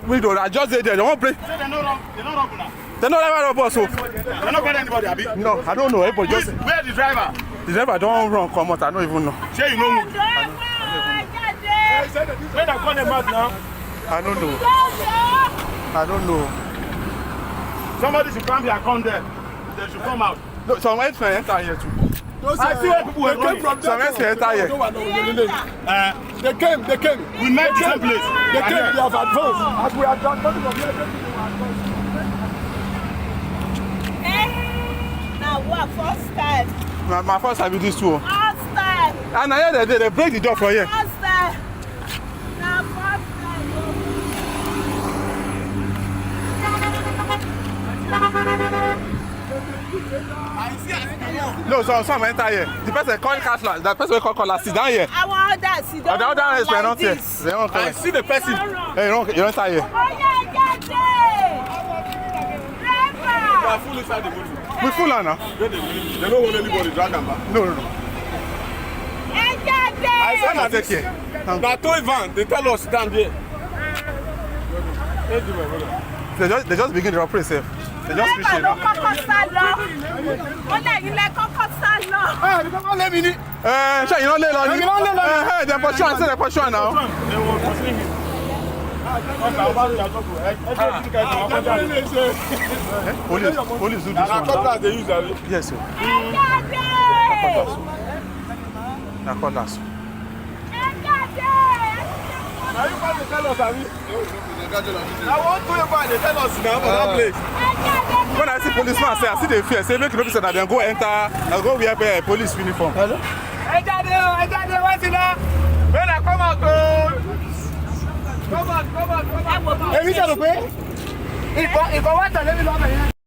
window. I just did there. They won't break. Say they no wrong. They no wrong now. They don't ever rob us. So. They no get anybody, abi? No, I don't know. Everybody just. Where the driver? The driver don't run. Come out. I don't even know. Say you know who? Where they call them out now? I don't know. I don't know. Somebody should come here and come there. They should come out. No, some enter here too. I see where people were running. Some enter here. They came. We met the same place. They came, they have advanced. As we have done, nothing of the other Now what? First time. My first time with this too. First time. And I hear they break the door for here. First time. Now first time. No, some enter here. The person called Castle, the person called Caller, sit down here. I want that. Sit down. The other one is like not here. this. They don't come. I see the person. Hey, you don't enter here. Oh yeah, get it. They are full inside the motor. We full now. They don't want anybody drag them back. No. I said I take care. na toy van. They tell us down there. They just begin to operate safe. They just fish it. Driver ló kọ́kọ́ sá lọ. Ó lẹ́yìn lẹ kọ́kọ́ sá lọ. Ṣé you don't lay on you? Hey, they're for sure. Say they're for sure now. Police do this one. They use that. Yes, sir. Na cutlass. Now you want to tell us, Abi? I want to tell us now for that place. When I see policeman say, I see the fear. Say make you know that they go enter, I go wear police uniform. Hello? What's it now? When I come out, come on. Èmi ṣe rò pé ìfọwọ́tà lẹ́mi lọ́bẹ̀ yẹn.